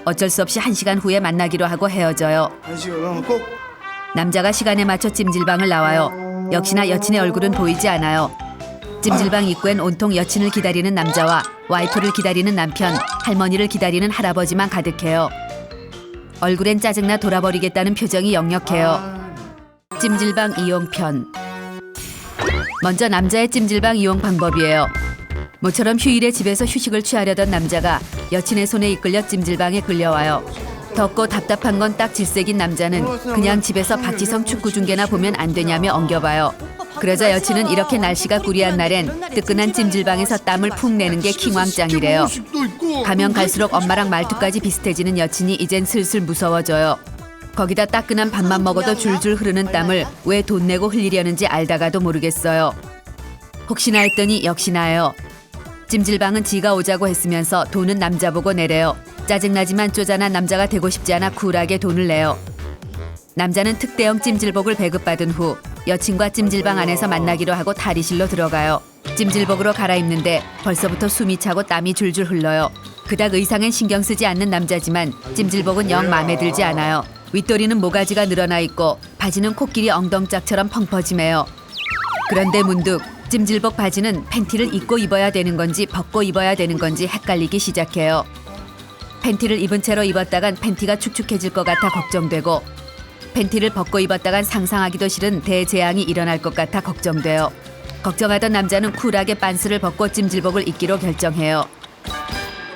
어쩔 수 없이 1시간 후에 만나기로 하고 헤어져요. 1시간 꼭. 남자가 시간에 맞춰 찜질방을 나와요. 역시나 여친의 얼굴은 보이지 않아요. 찜질방 입구엔 온통 여친을 기다리는 남자와 와이프를 기다리는 남편, 할머니를 기다리는 할아버지만 가득해요. 얼굴엔 짜증나 돌아버리겠다는 표정이 역력해요. 찜질방 이용편. 먼저 남자의 찜질방 이용 방법이에요. 모처럼 휴일에 집에서 휴식을 취하려던 남자가 여친의 손에 이끌려 찜질방에 끌려와요. 덥고 답답한 건 딱 질색인 남자는 그냥 집에서 박지성 축구 중계나 보면 안 되냐며 엉겨봐요. 그러자 여친은 이렇게 날씨가 구리한 날엔 뜨끈한 찜질방에서 땀을 푹 내는 게 킹왕짱이래요. 가면 갈수록 엄마랑 말투까지 비슷해지는 여친이 이젠 슬슬 무서워져요. 거기다 따끈한 밥만 먹어도 줄줄 흐르는 땀을 왜 돈 내고 흘리려는지 알다가도 모르겠어요. 혹시나 했더니 역시나예요. 찜질방은 지가 오자고 했으면서 돈은 남자 보고 내래요. 짜증나지만 쪼잔한 남자가 되고 싶지 않아 쿨하게 돈을 내요. 남자는 특대형 찜질복을 배급받은 후 여친과 찜질방 안에서 만나기로 하고 탈의실로 들어가요. 찜질복으로 갈아입는데 벌써부터 숨이 차고 땀이 줄줄 흘러요. 그닥 의상엔 신경 쓰지 않는 남자지만 찜질복은 영 마음에 들지 않아요. 윗도리는 모가지가 늘어나 있고 바지는 코끼리 엉덩짝처럼 펑퍼짐해요. 그런데 문득 찜질복 바지는 팬티를 입고 입어야 되는 건지 벗고 입어야 되는 건지 헷갈리기 시작해요. 팬티를 입은 채로 입었다간 팬티가 축축해질 것 같아 걱정되고 팬티를 벗고 입었다간 상상하기도 싫은 대재앙이 일어날 것 같아 걱정돼요. 걱정하던 남자는 쿨하게 빤스를 벗고 찜질복을 입기로 결정해요.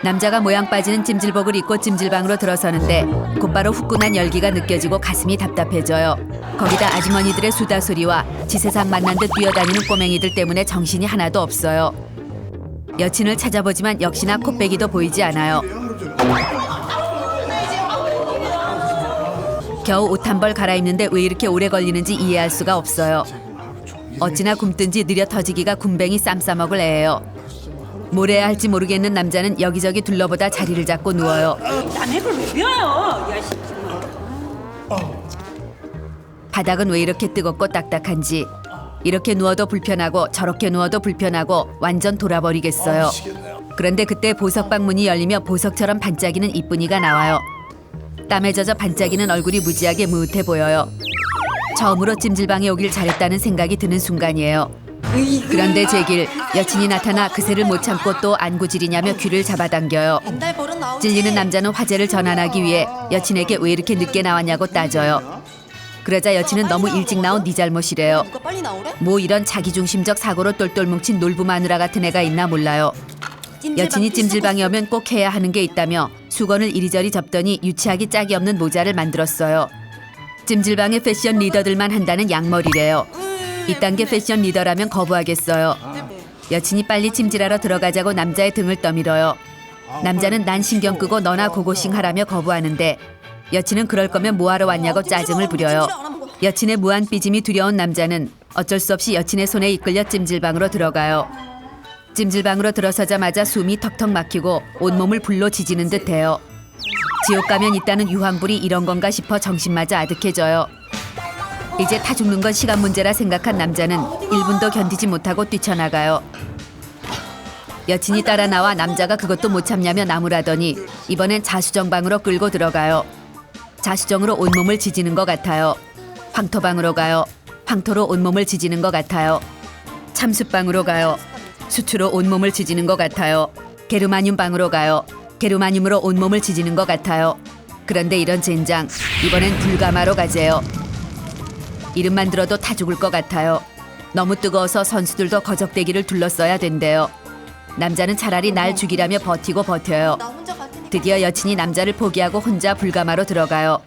남자가 모양 빠지는 찜질복을 입고 찜질방으로 들어서는데 곧바로 후끈한 열기가 느껴지고 가슴이 답답해져요. 거기다 아주머니들의 수다 소리와 지세상 만난 듯 뛰어다니는 꼬맹이들 때문에 정신이 하나도 없어요. 여친을 찾아보지만 역시나 코빼기도 보이지 않아요. 겨우 옷 한 벌 갈아입는데 왜 이렇게 오래 걸리는지 이해할 수가 없어요. 어찌나 굶든지 느려 터지기가 굼벵이 쌈 싸먹을 애예요. 뭘 해야 할지 모르겠는 남자는 여기저기 둘러보다 자리를 잡고 누워요. 남의 걸 왜 배워요? 야, 씨. 바닥은 왜 이렇게 뜨겁고 딱딱한지 이렇게 누워도 불편하고 저렇게 누워도 불편하고 완전 돌아버리겠어요. 그런데 그때 보석방 문이 열리며 보석처럼 반짝이는 이쁜이가 나와요. 땀에 젖어 반짝이는 얼굴이 무지하게 무릇해 보여요. 처음으로 찜질방에 오길 잘했다는 생각이 드는 순간이에요. 그런데 제길 여친이 나타나 그새를 못 참고 또 안구질이냐며 귀를 잡아당겨요. 찔리는 남자는 화제를 전환하기 위해 여친에게 왜 이렇게 늦게 나왔냐고 따져요. 그러자 여친은 너무 일찍 나온 네 잘못이래요. 뭐 이런 자기중심적 사고로 똘똘 뭉친 놀부 마누라 같은 애가 있나 몰라요. 여친이 찜질방에 오면 꼭 해야 하는 게 있다며 수건을 이리저리 접더니 유치하기 짝이 없는 모자를 만들었어요. 찜질방의 패션 리더들만 한다는 양머리래요. 이딴 게 패션 리더라면 거부하겠어요. 여친이 빨리 찜질하러 들어가자고 남자의 등을 떠밀어요. 남자는 난 신경 끄고 너나 고고싱 하라며 거부하는데 여친은 그럴 거면 뭐하러 왔냐고 짜증을 부려요. 여친의 무한 삐짐이 두려운 남자는 어쩔 수 없이 여친의 손에 이끌려 찜질방으로 들어가요. 찜질방으로 들어서자마자 숨이 턱턱 막히고 온몸을 불로 지지는 듯해요. 지옥 가면 있다는 유황불이 이런 건가 싶어 정신마저 아득해져요. 이제 타 죽는 건 시간 문제라 생각한 남자는 1분도 견디지 못하고 뛰쳐나가요. 여친이 따라 나와 남자가 그것도 못 참냐며 나무라더니 이번엔 자수정방으로 끌고 들어가요. 자수정으로 온몸을 지지는 것 같아요. 황토방으로 가요. 황토로 온몸을 지지는 것 같아요. 참숯방으로 가요. 수투로 온몸을 지지는 것 같아요. 게르마늄 방으로 가요. 게르마늄으로 온몸을 지지는 것 같아요. 그런데 이런 젠장, 이번엔 불가마로 가재요. 이름만 들어도 타 죽을 것 같아요. 너무 뜨거워서 선수들도 거적대기를 둘러써야 된대요. 남자는 차라리 날 죽이라며 버티고 버텨요. 드디어 여친이 남자를 포기하고 혼자 불가마로 들어가요.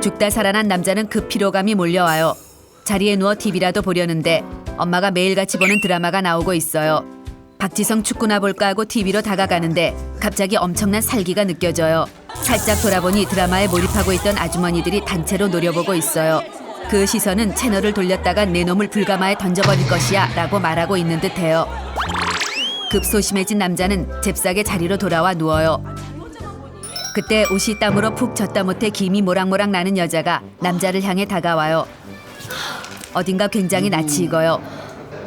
죽다 살아난 남자는 급 피로감이 몰려와요. 자리에 누워 TV라도 보려는데 엄마가 매일같이 보는 드라마가 나오고 있어요. 박지성 축구나 볼까 하고 TV로 다가가는데 갑자기 엄청난 살기가 느껴져요. 살짝 돌아보니 드라마에 몰입하고 있던 아주머니들이 단체로 노려보고 있어요. 그 시선은 채널을 돌렸다가 내 놈을 불가마에 던져버릴 것이야 라고 말하고 있는 듯해요. 급 소심해진 남자는 잽싸게 자리로 돌아와 누워요. 그때 옷이 땀으로 푹 젖다 못해 김이 모락모락 나는 여자가 남자를 향해 다가와요. 어딘가 굉장히 낯이 익어요.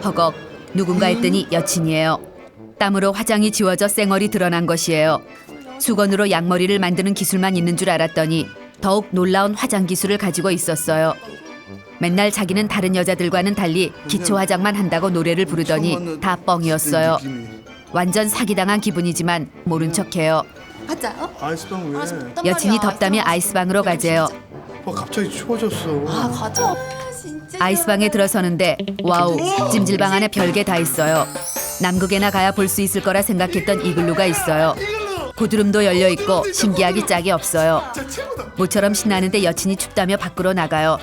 허걱, 누군가 했더니 여친이에요. 땀으로 화장이 지워져 쌩얼이 드러난 것이에요. 수건으로 양머리를 만드는 기술만 있는 줄 알았더니 더욱 놀라운 화장 기술을 가지고 있었어요. 맨날 자기는 다른 여자들과는 달리 기초 화장만 한다고 노래를 부르더니 다 뻥이었어요. 완전 사기당한 기분이지만 모른 척해요. 가자요? 아이스방 왜? 여친이 덥다며 아이스방으로 가재요. 갑자기 추워졌어. 아 가자. 진짜. 아이스방에 들어서는데 와우, 찜질방 안에 별게 다 있어요. 남극에나 가야 볼 수 있을 거라 생각했던 이글루가 있어요. 고드름도 열려 있고 신기하기 짝이 없어요. 모처럼 신나는데 여친이 춥다며 밖으로 나가요.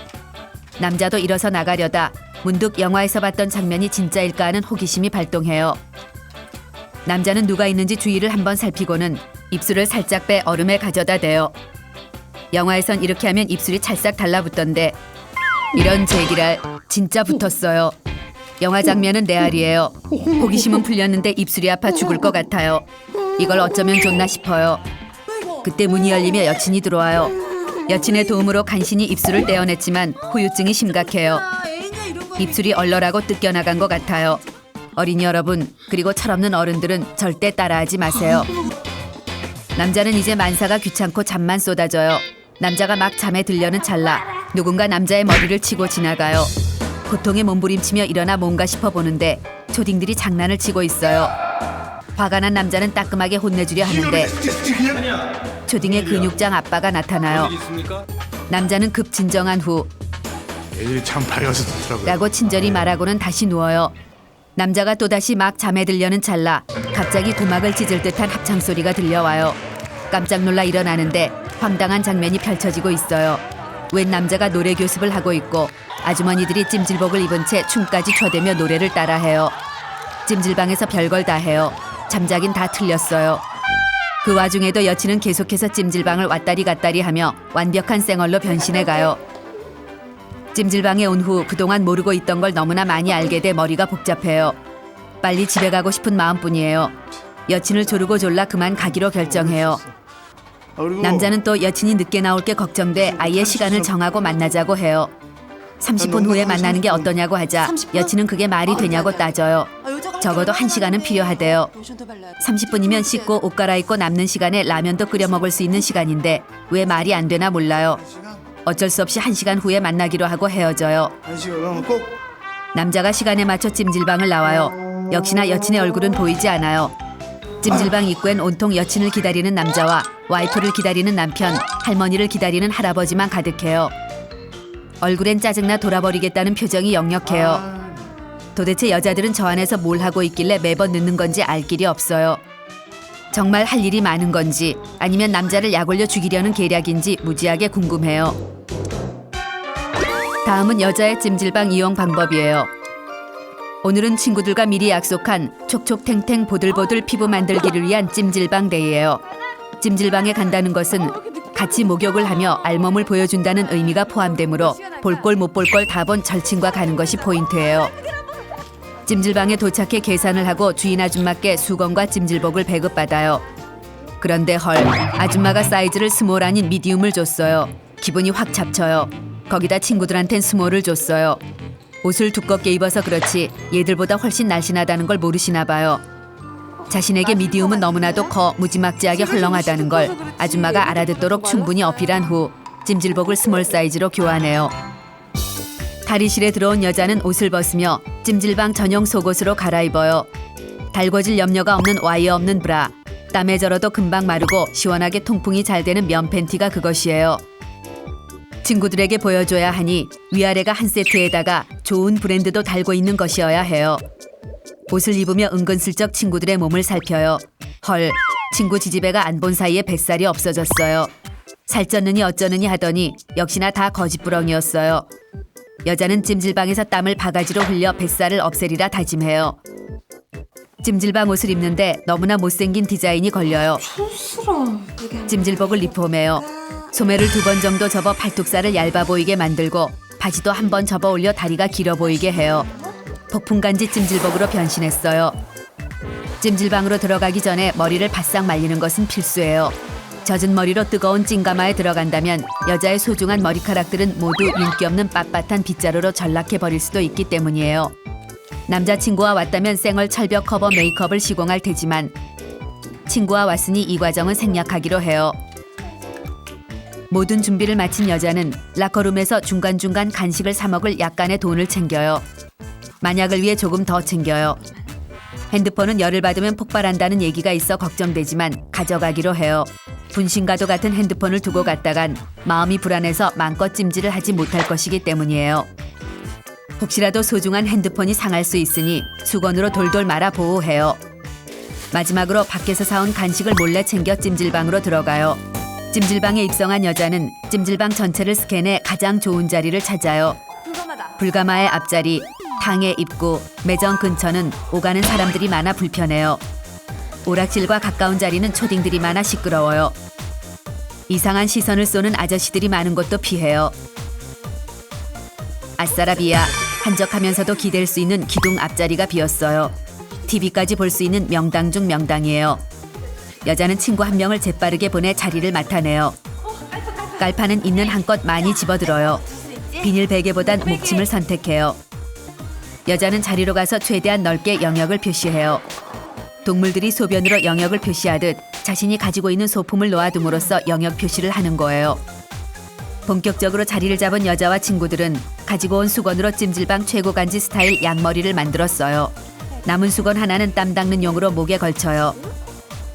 남자도 일어서 나가려다 문득 영화에서 봤던 장면이 진짜일까 하는 호기심이 발동해요. 남자는 누가 있는지 주위를 한번 살피고는 입술을 살짝 빼 얼음에 가져다 대요. 영화에선 이렇게 하면 입술이 찰싹 달라붙던데 이런 제기랄 진짜 붙었어요. 영화 장면은 레알이에요. 호기심은 풀렸는데 입술이 아파 죽을 것 같아요. 이걸 어쩌면 좋나 싶어요. 그때 문이 열리며 여친이 들어와요. 여친의 도움으로 간신히 입술을 떼어냈지만 후유증이 심각해요. 입술이 얼얼하고 뜯겨나간 것 같아요. 어린이 여러분, 그리고 철없는 어른들은 절대 따라하지 마세요. 남자는 이제 만사가 귀찮고 잠만 쏟아져요. 남자가 막 잠에 들려는 찰나 누군가 남자의 머리를 치고 지나가요. 고통에 몸부림치며 일어나 뭔가 싶어 보는데 초딩들이 장난을 치고 있어요. 화가 난 남자는 따끔하게 혼내주려 하는데 초딩의 근육장 아빠가 나타나요. 남자는 급 진정한 후 애들이 참 밝아서 좋더라고요. 라고 친절히 말하고는 다시 누워요. 남자가 또다시 막 잠에 들려는 찰나 갑자기 구막을 찢을 듯한 합창소리가 들려와요. 깜짝 놀라 일어나는데 황당한 장면이 펼쳐지고 있어요. 웬 남자가 노래 교습을 하고 있고 아주머니들이 찜질복을 입은 채 춤까지 춰대며 노래를 따라해요. 찜질방에서 별걸 다 해요. 잠자긴 다 틀렸어요. 그 와중에도 여친은 계속해서 찜질방을 왔다리 갔다리 하며 완벽한 쌩얼로 변신해가요. 찜질방에 온 후 그동안 모르고 있던 걸 너무나 많이 알게 돼 머리가 복잡해요. 빨리 집에 가고 싶은 마음뿐이에요. 여친을 조르고 졸라 그만 가기로 결정해요. 그리고 남자는 또 여친이 늦게 나올 게 걱정돼 아예 시간을 정하고 만나자고 해요. 30분 후에 만나는 게 어떠냐고 하자 30분? 여친은 그게 말이 되냐고 따져요. 적어도 1시간은 필요하대요. 30분이면 씻고 옷 갈아입고 남는 시간에 라면도 끓여 먹을 수 있는 시간인데 왜 말이 안 되나 몰라요. 어쩔 수 없이 1시간 후에 만나기로 하고 헤어져요. 1시간 꼭 남자가 시간에 맞춰 찜질방을 나와요. 역시나 여친의 얼굴은 보이지 않아요. 찜질방 입구엔 온통 여친을 기다리는 남자와 와이프를 기다리는 남편, 할머니를 기다리는 할아버지만 가득해요. 얼굴엔 짜증나 돌아버리겠다는 표정이 역력해요. 도대체 여자들은 저 안에서 뭘 하고 있길래 매번 늦는 건지 알 길이 없어요. 정말 할 일이 많은 건지 아니면 남자를 약올려 죽이려는 계략인지 무지하게 궁금해요. 다음은 여자의 찜질방 이용 방법이에요. 오늘은 친구들과 미리 약속한 촉촉탱탱 보들보들 피부 만들기를 위한 찜질방 데이예요. 찜질방에 간다는 것은 같이 목욕을 하며 알몸을 보여준다는 의미가 포함되므로 볼 꼴 못 볼 꼴 다 본 절친과 가는 것이 포인트예요. 찜질방에 도착해 계산을 하고 주인 아줌마께 수건과 찜질복을 배급받아요. 그런데 헐, 아줌마가 사이즈를 스몰 아닌 미디움을 줬어요. 기분이 확 잡쳐요. 거기다 친구들한텐 스몰을 줬어요. 옷을 두껍게 입어서 그렇지 얘들보다 훨씬 날씬하다는 걸 모르시나 봐요. 자신에게 미디움은 너무나도 커 무지막지하게 헐렁하다는 걸 아줌마가 알아듣도록 충분히 어필한 후 찜질복을 스몰 사이즈로 교환해요. 탈의실에 들어온 여자는 옷을 벗으며 찜질방 전용 속옷으로 갈아입어요. 달궈질 염려가 없는 와이어 없는 브라, 땀에 절어도 금방 마르고 시원하게 통풍이 잘 되는 면 팬티가 그것이에요. 친구들에게 보여줘야 하니 위아래가 한 세트에다가 좋은 브랜드도 달고 있는 것이어야 해요. 옷을 입으며 은근슬쩍 친구들의 몸을 살펴요. 헐, 친구 지지배가 안 본 사이에 뱃살이 없어졌어요. 살쪘느니 어쩌느니 하더니 역시나 다 거짓부렁이었어요. 여자는 찜질방에서 땀을 바가지로 흘려 뱃살을 없애리라 다짐해요. 찜질방 옷을 입는데 너무나 못생긴 디자인이 걸려요. 찜질복을 리폼해요. 소매를 2번 정도 접어 팔뚝살을 얇아 보이게 만들고 바지도 한 번 접어 올려 다리가 길어 보이게 해요. 폭풍간지 찜질복으로 변신했어요. 찜질방으로 들어가기 전에 머리를 바싹 말리는 것은 필수예요. 젖은 머리로 뜨거운 찜가마에 들어간다면 여자의 소중한 머리카락들은 모두 윤기 없는 빳빳한 빗자루로 전락해버릴 수도 있기 때문이에요. 남자친구와 왔다면 쌩얼 철벽 커버 메이크업을 시공할 테지만 친구와 왔으니 이 과정은 생략하기로 해요. 모든 준비를 마친 여자는 라커룸에서 중간중간 간식을 사 먹을 약간의 돈을 챙겨요. 만약을 위해 조금 더 챙겨요. 핸드폰은 열을 받으면 폭발한다는 얘기가 있어 걱정되지만 가져가기로 해요. 분신과도 같은 핸드폰을 두고 갔다간 마음이 불안해서 마음껏 찜질을 하지 못할 것이기 때문이에요. 혹시라도 소중한 핸드폰이 상할 수 있으니 수건으로 돌돌 말아 보호해요. 마지막으로 밖에서 사온 간식을 몰래 챙겨 찜질방으로 들어가요. 찜질방에 입성한 여자는 찜질방 전체를 스캔해 가장 좋은 자리를 찾아요. 불가마의 앞자리, 탕의 입구, 매점 근처는 오가는 사람들이 많아 불편해요. 오락실과 가까운 자리는 초딩들이 많아 시끄러워요. 이상한 시선을 쏘는 아저씨들이 많은 곳도 피해요. 아싸라비아, 한적하면서도 기댈 수 있는 기둥 앞자리가 비었어요. TV까지 볼 수 있는 명당 중 명당이에요. 여자는 친구 한 명을 재빠르게 보내 자리를 맡아내요. 깔판은 있는 한껏 많이 집어들어요. 비닐 베개보단 목침을 선택해요. 여자는 자리로 가서 최대한 넓게 영역을 표시해요. 동물들이 소변으로 영역을 표시하듯 자신이 가지고 있는 소품을 놓아둠으로써 영역 표시를 하는 거예요. 본격적으로 자리를 잡은 여자와 친구들은 가지고 온 수건으로 찜질방 최고 간지 스타일 양머리를 만들었어요. 남은 수건 하나는 땀 닦는 용으로 목에 걸쳐요.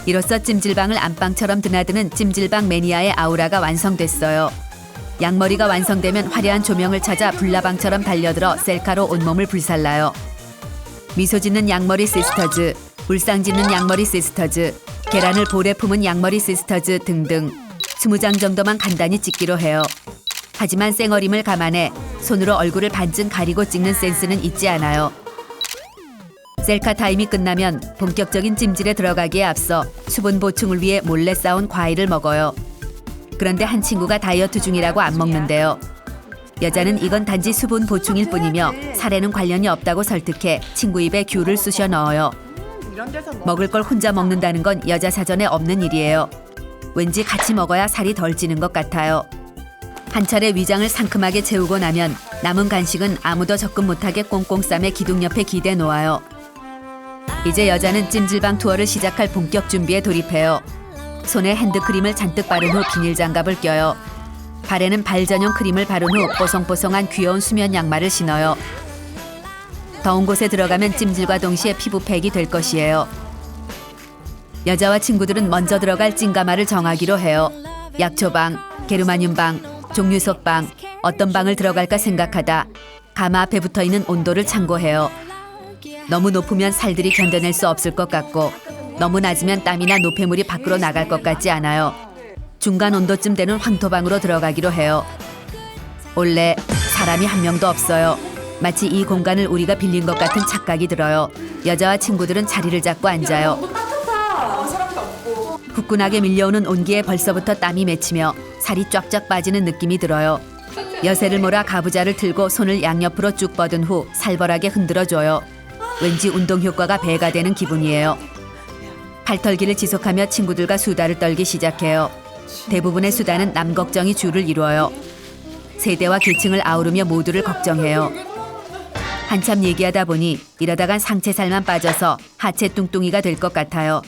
이로써 찜질방을 안방처럼 드나드는 찜질방 매니아의 아우라가 완성됐어요. 양머리가 완성되면 화려한 조명을 찾아 불나방처럼 달려들어 셀카로 온몸을 불살라요. 미소 짓는 양머리 시스터즈, 울상 짓는 양머리 시스터즈, 계란을 볼에 품은 양머리 시스터즈 등등 20장 정도만 간단히 찍기로 해요. 하지만 쌩얼임을 감안해 손으로 얼굴을 반쯤 가리고 찍는 센스는 있지 않아요. 셀카 타임이 끝나면 본격적인 찜질에 들어가기에 앞서 수분 보충을 위해 몰래 싸온 과일을 먹어요. 그런데 한 친구가 다이어트 중이라고 안 먹는데요. 여자는 이건 단지 수분 보충일 뿐이며 살에는 관련이 없다고 설득해 친구 입에 귤을 쑤셔 넣어요. 먹을 걸 혼자 먹는다는 건 여자 사전에 없는 일이에요. 왠지 같이 먹어야 살이 덜 찌는 것 같아요. 한 차례 위장을 상큼하게 채우고 나면 남은 간식은 아무도 접근 못하게 꽁꽁 싸매 기둥 옆에 기대 놓아요. 이제 여자는 찜질방 투어를 시작할 본격 준비에 돌입해요. 손에 핸드크림을 잔뜩 바른 후 비닐 장갑을 껴요. 발에는 발 전용 크림을 바른 후 뽀송뽀송한 귀여운 수면 양말을 신어요. 더운 곳에 들어가면 찜질과 동시에 피부팩이 될 것이에요. 여자와 친구들은 먼저 들어갈 찜가마를 정하기로 해요. 약초방, 게르마늄방, 종류석방, 어떤 방을 들어갈까 생각하다 가마 앞에 붙어있는 온도를 참고해요. 너무 높으면 살들이 견뎌낼 수 없을 것 같고 너무 낮으면 땀이나 노폐물이 밖으로 나갈 것 같지 않아요. 중간 온도쯤 되는 황토방으로 들어가기로 해요. 원래 사람이 한 명도 없어요. 마치 이 공간을 우리가 빌린 것 같은 착각이 들어요. 여자와 친구들은 자리를 잡고 앉아요. 후끈하게 밀려오는 온기에 벌써부터 땀이 맺히며 살이 쫙쫙 빠지는 느낌이 들어요. 여세를 몰아 가부좌를 들고 손을 양옆으로 쭉 뻗은 후 살벌하게 흔들어줘요. 왠지 운동 효과가 배가 되는 기분이에요. 팔털기를 지속하며 친구들과 수다를 떨기 시작해요. 대부분의 수다는 남 걱정이 주를 이루어요. 세대와 계층을 아우르며 모두를 걱정해요. 한참 얘기하다 보니 이러다간 상체살만 빠져서 하체 뚱뚱이가 될 것 같아요.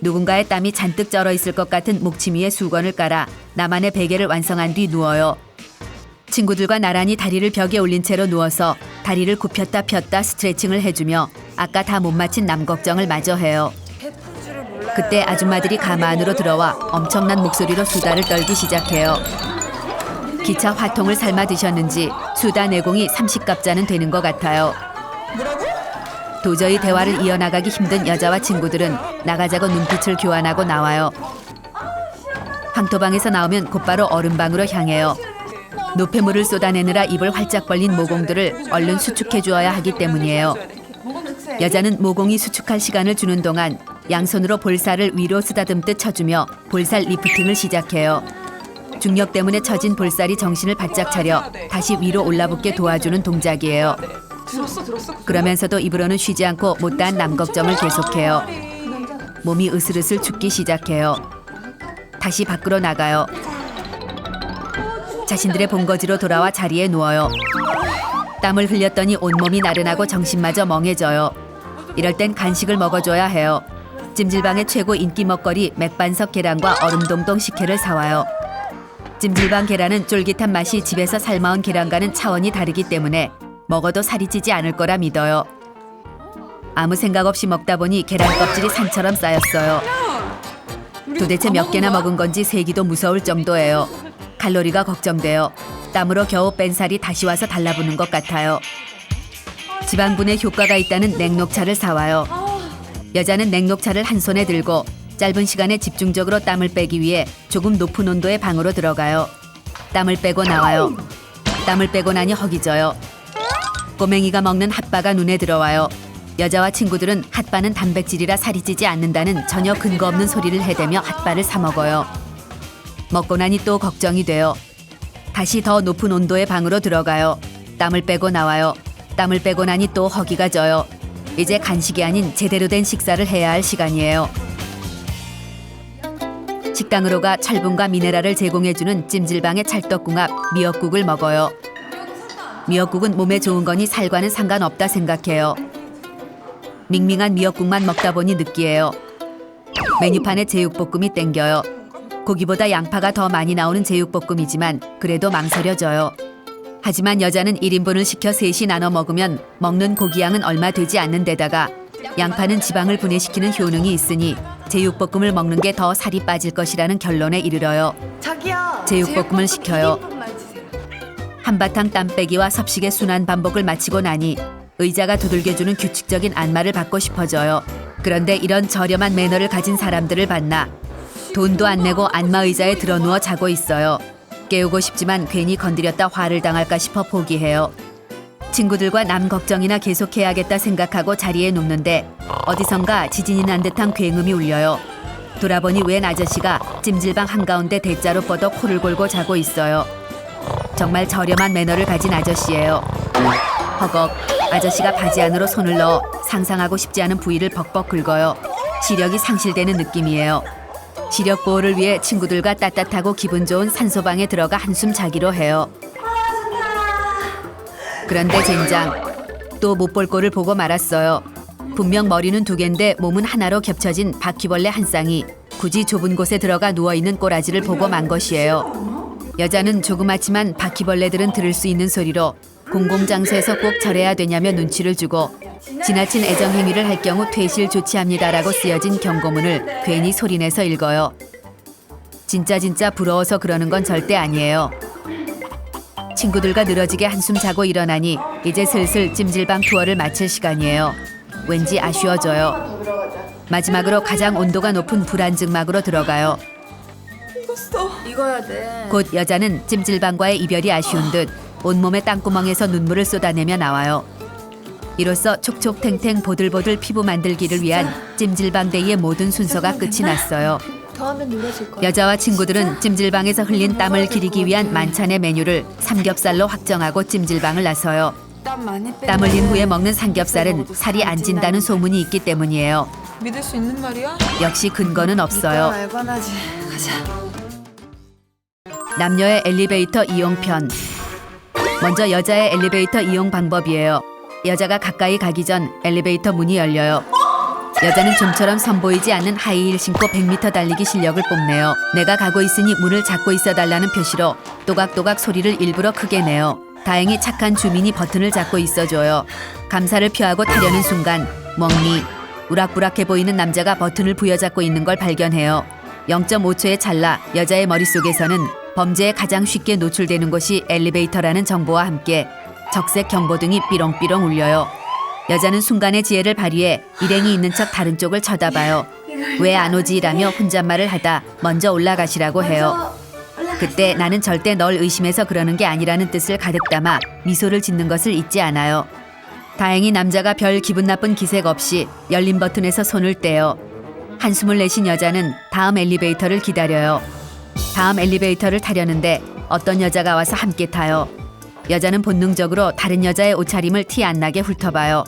누군가의 땀이 잔뜩 쩔어 있을 것 같은 목침 위에 수건을 깔아 나만의 베개를 완성한 뒤 누워요. 친구들과 나란히 다리를 벽에 올린 채로 누워서 다리를 굽혔다 폈다 스트레칭을 해주며 아까 다 못 마친 남 걱정을 마저 해요. 그때 아줌마들이 가마 안으로 들어와 엄청난 목소리로 수다를 떨기 시작해요. 기차 화통을 삶아 드셨는지 수다 내공이 30갑자는 되는 것 같아요. 도저히 대화를 이어나가기 힘든 여자와 친구들은 나가자고 눈빛을 교환하고 나와요. 황토방에서 나오면 곧바로 얼음방으로 향해요. 노폐물을 쏟아내느라 입을 활짝 벌린 모공들을 얼른 수축해 주어야 하기 때문이에요. 여자는 모공이 수축할 시간을 주는 동안 양손으로 볼살을 위로 쓰다듬듯 쳐주며 볼살 리프팅을 시작해요. 중력 때문에 처진 볼살이 정신을 바짝 차려 다시 위로 올라붙게 도와주는 동작이에요. 그러면서도 입으로는 쉬지 않고 못다한 남 걱정을 계속해요. 몸이 으슬으슬 춥기 시작해요. 다시 밖으로 나가요. 자신들의 본거지로 돌아와 자리에 누워요. 땀을 흘렸더니 온몸이 나른하고 정신마저 멍해져요. 이럴 땐 간식을 먹어줘야 해요. 찜질방의 최고 인기 먹거리 맥반석 계란과 얼음동동 식혜를 사와요. 찜질방 계란은 쫄깃한 맛이 집에서 삶아온 계란과는 차원이 다르기 때문에 먹어도 살이 찌지 않을 거라 믿어요. 아무 생각 없이 먹다 보니 계란 껍질이 산처럼 쌓였어요. 도대체 몇 개나 먹은 건지 세기도 무서울 정도예요. 칼로리가 걱정돼요. 땀으로 겨우 뺀 살이 다시 와서 달라붙는 것 같아요. 지방분해 효과가 있다는 냉녹차를 사와요. 여자는 냉녹차를 한 손에 들고 짧은 시간에 집중적으로 땀을 빼기 위해 조금 높은 온도의 방으로 들어가요. 땀을 빼고 나와요. 땀을 빼고 나니 허기져요. 꼬맹이가 먹는 핫바가 눈에 들어와요. 여자와 친구들은 핫바는 단백질이라 살이 찌지 않는다는 전혀 근거 없는 소리를 해대며 핫바를 사 먹어요. 먹고 나니 또 걱정이 돼요. 다시 더 높은 온도의 방으로 들어가요. 땀을 빼고 나와요. 땀을 빼고 나니 또 허기가 져요. 이제 간식이 아닌 제대로 된 식사를 해야 할 시간이에요. 식당으로 가 철분과 미네랄을 제공해주는 찜질방의 찰떡궁합 미역국을 먹어요. 미역국은 몸에 좋은 거니 살과는 상관없다 생각해요. 밍밍한 미역국만 먹다 보니 느끼해요. 메뉴판에 제육볶음이 땡겨요. 고기보다 양파가 더 많이 나오는 제육볶음이지만 그래도 망설여져요. 하지만 여자는 1인분을 시켜 셋이 나눠 먹으면 먹는 고기 양은 얼마 되지 않는 데다가 양파는 지방을 분해시키는 효능이 있으니 제육볶음을 먹는 게 더 살이 빠질 것이라는 결론에 이르러요. 자기야. 제육볶음을 시켜요. 한바탕 땀 빼기와 섭식의 순환 반복을 마치고 나니 의자가 두들겨주는 규칙적인 안마를 받고 싶어져요. 그런데 이런 저렴한 매너를 가진 사람들을 만나 돈도 안 내고 안마 의자에 드러누워 자고 있어요. 깨우고 싶지만 괜히 건드렸다 화를 당할까 싶어 포기해요. 친구들과 남 걱정이나 계속해야겠다 생각하고 자리에 눕는데 어디선가 지진이 난 듯한 굉음이 울려요. 돌아보니 웬 아저씨가 찜질방 한가운데 대자로 뻗어 코를 골고 자고 있어요. 정말 저렴한 매너를 가진 아저씨예요. 허걱. 아저씨가 바지 안으로 손을 넣어 상상하고 싶지 않은 부위를 벅벅 긁어요. 시력이 상실되는 느낌이에요. 시력 보호를 위해 친구들과 따뜻하고 기분 좋은 산소방에 들어가 한숨 자기로 해요. 그런데 젠장. 또 못 볼 꼴을 보고 말았어요. 분명 머리는 2개인데 몸은 하나로 겹쳐진 바퀴벌레 한 쌍이 굳이 좁은 곳에 들어가 누워있는 꼬라지를 보고 만 것이에요. 여자는 조그맣지만 바퀴벌레들은 들을 수 있는 소리로 공공장소에서 꼭 저래야 되냐며 눈치를 주고 지나친 애정행위를 할 경우 퇴실 조치합니다라고 쓰여진 경고문을 괜히 소리내서 읽어요. 진짜 부러워서 그러는 건 절대 아니에요. 친구들과 늘어지게 한숨 자고 일어나니 이제 슬슬 찜질방 투어를 마칠 시간이에요. 왠지 아쉬워져요. 마지막으로 가장 온도가 높은 불안증막으로 들어가요. 익어야 돼. 곧 여자는 찜질방과의 이별이 아쉬운 듯 온몸의 땅구멍에서 눈물을 쏟아내며 나와요. 이로써 촉촉탱탱 보들보들 피부 만들기를 위한 찜질방 데이의 모든 순서가 끝이 났어요. 더하면 눌러질 거야. 여자와 친구들은 찜질방에서 흘린 땀을 기리기 위한 만찬의 메뉴를 삼겹살로 확정하고 찜질방을 나서요. 땀 많이 빼. 땀 흘린 후에 먹는 삼겹살은 살이 안 찐다는 소문이 있기 때문이에요. 믿을 수 있는 말이야? 역시 근거는 없어요. 알바나지. 가자. 남녀의 엘리베이터 이용편. 먼저 여자의 엘리베이터 이용 방법이에요. 여자가 가까이 가기 전 엘리베이터 문이 열려요. 여자는 좀처럼 선보이지 않는 하이힐 신고 100m 달리기 실력을 뽐내요. 내가 가고 있으니 문을 잡고 있어달라는 표시로 또각또각 소리를 일부러 크게 내요. 다행히 착한 주민이 버튼을 잡고 있어줘요. 감사를 표하고 타려는 순간 멍니 우락부락해 보이는 남자가 버튼을 부여잡고 있는 걸 발견해요. 0.5초의 찰나 여자의 머릿속에서는 범죄에 가장 쉽게 노출되는 곳이 엘리베이터라는 정보와 함께 적색 경보등이 삐롱삐롱 울려요. 여자는 순간의 지혜를 발휘해 일행이 있는 척 다른 쪽을 쳐다봐요. 왜 안 오지라며 혼잣말을 하다 먼저 올라가시라고 해요. 그때 나는 절대 널 의심해서 그러는 게 아니라는 뜻을 가득 담아 미소를 짓는 것을 잊지 않아요. 다행히 남자가 별 기분 나쁜 기색 없이 열린 버튼에서 손을 떼요. 한숨을 내쉰 여자는 다음 엘리베이터를 기다려요. 다음 엘리베이터를 타려는데 어떤 여자가 와서 함께 타요. 여자는 본능적으로 다른 여자의 옷차림을 티 안 나게 훑어봐요.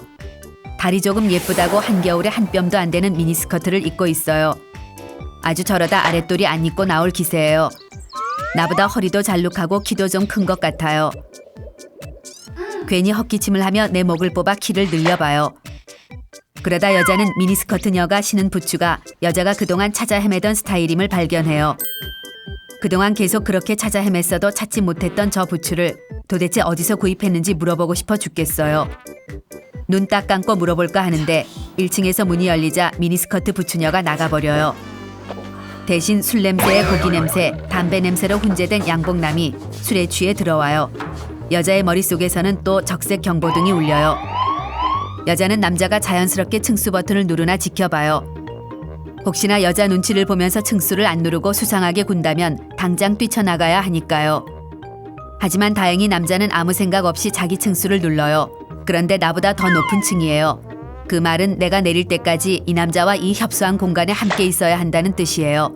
다리 조금 예쁘다고 한겨울에 한 뼘도 안 되는 미니스커트를 입고 있어요. 아주 저러다 아랫돌이 안 입고 나올 기세예요. 나보다 허리도 잘록하고 키도 좀 큰 것 같아요. 괜히 헛기침을 하며 내 목을 뽑아 키를 늘려봐요. 그러다 여자는 미니스커트녀가 신은 부츠가 여자가 그동안 찾아 헤매던 스타일임을 발견해요. 그동안 계속 그렇게 찾아 헤맸어도 찾지 못했던 저 부츠를 도대체 어디서 구입했는지 물어보고 싶어 죽겠어요. 눈 딱 감고 물어볼까 하는데 1층에서 문이 열리자 미니스커트 부츠녀가 나가버려요. 대신 술 냄새에 고기 냄새, 담배 냄새로 훈제된 양복남이 술에 취해 들어와요. 여자의 머릿속에서는 또 적색 경보등이 울려요. 여자는 남자가 자연스럽게 층수 버튼을 누르나 지켜봐요. 혹시나 여자 눈치를 보면서 층수를 안 누르고 수상하게 군다면 당장 뛰쳐나가야 하니까요. 하지만 다행히 남자는 아무 생각 없이 자기 층수를 눌러요. 그런데 나보다 더 높은 층이에요. 그 말은 내가 내릴 때까지 이 남자와 이 협소한 공간에 함께 있어야 한다는 뜻이에요.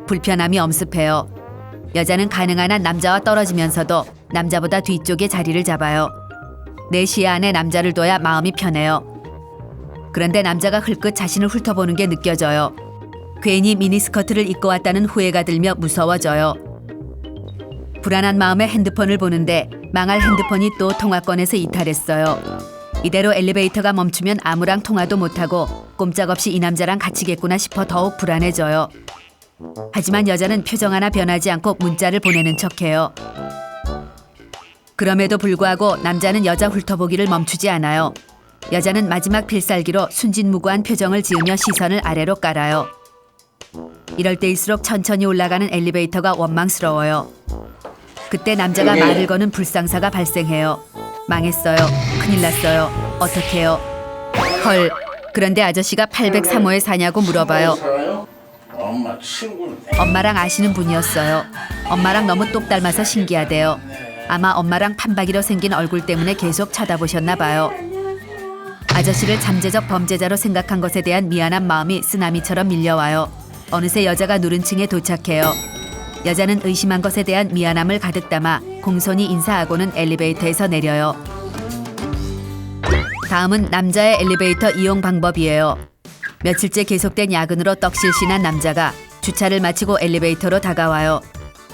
불편함이 엄습해요. 여자는 가능한 한 남자와 떨어지면서도 남자보다 뒤쪽에 자리를 잡아요. 내 시야 안에 남자를 둬야 마음이 편해요. 그런데 남자가 흘끗 자신을 훑어보는 게 느껴져요. 괜히 미니스커트를 입고 왔다는 후회가 들며 무서워져요. 불안한 마음에 핸드폰을 보는데 망할 핸드폰이 또 통화권에서 이탈했어요. 이대로 엘리베이터가 멈추면 아무랑 통화도 못하고 꼼짝없이 이 남자랑 갇히겠구나 싶어 더욱 불안해져요. 하지만 여자는 표정 하나 변하지 않고 문자를 보내는 척해요. 그럼에도 불구하고 남자는 여자 훑어보기를 멈추지 않아요. 여자는 마지막 필살기로 순진무구한 표정을 지으며 시선을 아래로 깔아요. 이럴 때일수록 천천히 올라가는 엘리베이터가 원망스러워요. 그때 남자가 말을 거는 불상사가 발생해요. 망했어요. 큰일 났어요. 어떡해요? 헐. 그런데 아저씨가 803호에 사냐고 물어봐요. 엄마 친구는 엄마랑 아시는 분이었어요. 엄마랑 너무 똑 닮아서 신기하대요. 아마 엄마랑 판박이로 생긴 얼굴 때문에 계속 쳐다보셨나 봐요. 아저씨를 잠재적 범죄자로 생각한 것에 대한 미안한 마음이 쓰나미처럼 밀려와요. 어느새 여자가 누른 층에 도착해요. 여자는 의심한 것에 대한 미안함을 가득 담아 공손히 인사하고는 엘리베이터에서 내려요. 다음은 남자의 엘리베이터 이용 방법이에요. 며칠째 계속된 야근으로 떡실신한 남자가 주차를 마치고 엘리베이터로 다가와요.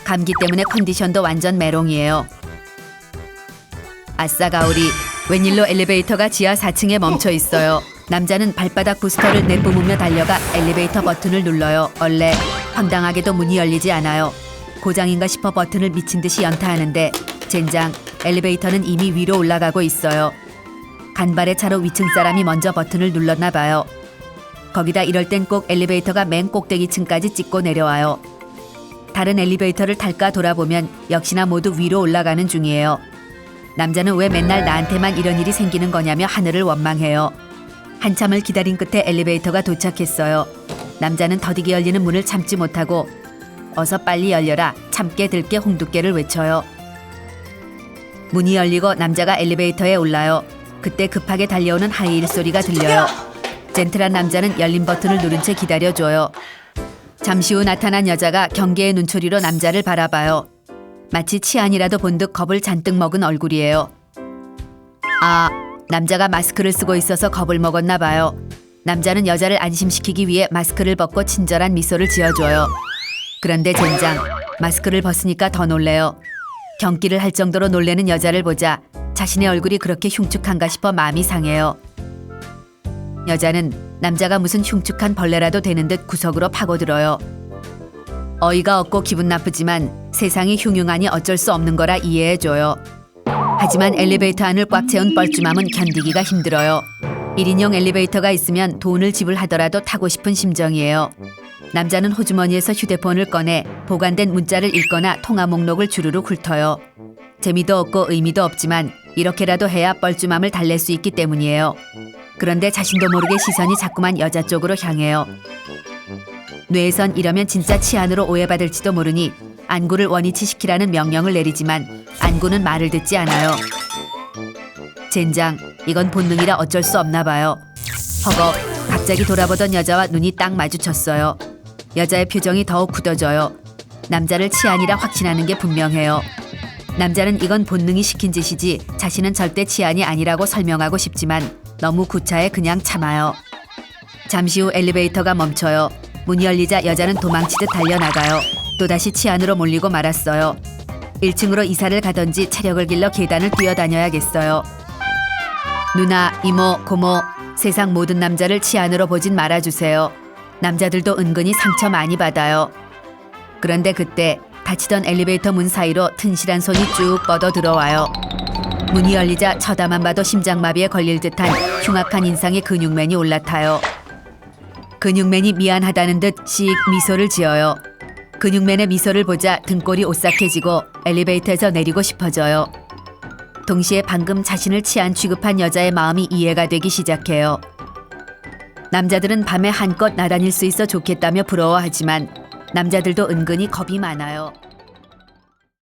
감기 때문에 컨디션도 완전 메롱이에요. 아싸 가오리. 웬일로 엘리베이터가 지하 4층에 멈춰 있어요. 남자는 발바닥 부스터를 내뿜으며 달려가 엘리베이터 버튼을 눌러요. 원래 황당하게도 문이 열리지 않아요. 고장인가 싶어 버튼을 미친 듯이 연타하는데 젠장, 엘리베이터는 이미 위로 올라가고 있어요. 간발의 차로 위층 사람이 먼저 버튼을 눌렀나 봐요. 거기다 이럴 땐 꼭 엘리베이터가 맨 꼭대기층까지 찍고 내려와요. 다른 엘리베이터를 탈까 돌아보면 역시나 모두 위로 올라가는 중이에요. 남자는 왜 맨날 나한테만 이런 일이 생기는 거냐며 하늘을 원망해요. 한참을 기다린 끝에 엘리베이터가 도착했어요. 남자는 더디게 열리는 문을 참지 못하고 어서 빨리 열려라, 참깨 들깨 홍두깨를 외쳐요. 문이 열리고 남자가 엘리베이터에 올라요. 그때 급하게 달려오는 하이힐 소리가 들려요. 젠틀한 남자는 열린 버튼을 누른 채 기다려줘요. 잠시 후 나타난 여자가 경계의 눈초리로 남자를 바라봐요. 마치 치안이라도 본 듯 겁을 잔뜩 먹은 얼굴이에요. 아, 남자가 마스크를 쓰고 있어서 겁을 먹었나 봐요. 남자는 여자를 안심시키기 위해 마스크를 벗고 친절한 미소를 지어줘요. 그런데 젠장, 마스크를 벗으니까 더 놀래요. 경기를 할 정도로 놀래는 여자를 보자 자신의 얼굴이 그렇게 흉측한가 싶어 마음이 상해요. 여자는 남자가 무슨 흉측한 벌레라도 되는 듯 구석으로 파고들어요. 어이가 없고 기분 나쁘지만 세상이 흉흉하니 어쩔 수 없는 거라 이해해줘요. 하지만 엘리베이터 안을 꽉 채운 뻘쭘함은 견디기가 힘들어요. 1인용 엘리베이터가 있으면 돈을 지불하더라도 타고 싶은 심정이에요. 남자는 호주머니에서 휴대폰을 꺼내 보관된 문자를 읽거나 통화 목록을 주르륵 훑어요. 재미도 없고 의미도 없지만 이렇게라도 해야 뻘쭘함을 달랠 수 있기 때문이에요. 그런데 자신도 모르게 시선이 자꾸만 여자 쪽으로 향해요. 뇌에선 이러면 진짜 치안으로 오해받을지도 모르니 안구를 원위치 시키라는 명령을 내리지만 안구는 말을 듣지 않아요. 젠장, 이건 본능이라 어쩔 수 없나 봐요. 허걱, 갑자기 돌아보던 여자와 눈이 딱 마주쳤어요. 여자의 표정이 더욱 굳어져요. 남자를 치안이라 확신하는 게 분명해요. 남자는 이건 본능이 시킨 짓이지 자신은 절대 치안이 아니라고 설명하고 싶지만 너무 구차해 그냥 참아요. 잠시 후 엘리베이터가 멈춰요. 문이 열리자 여자는 도망치듯 달려나가요. 또다시 치안으로 몰리고 말았어요. 1층으로 이사를 가던지 체력을 길러 계단을 뛰어다녀야겠어요. 누나, 이모, 고모, 세상 모든 남자를 치안으로 보진 말아주세요. 남자들도 은근히 상처 많이 받아요. 그런데 그때 닫히던 엘리베이터 문 사이로 튼실한 손이 쭉 뻗어 들어와요. 문이 열리자 쳐다만 봐도 심장마비에 걸릴 듯한 흉악한 인상의 근육맨이 올라타요. 근육맨이 미안하다는 듯 씩 미소를 지어요. 근육맨의 미소를 보자 등골이 오싹해지고 엘리베이터에서 내리고 싶어져요. 동시에 방금 자신을 치안 취급한 여자의 마음이 이해가 되기 시작해요. 남자들은 밤에 한껏 나다닐 수 있어 좋겠다며 부러워하지만 남자들도 은근히 겁이 많아요.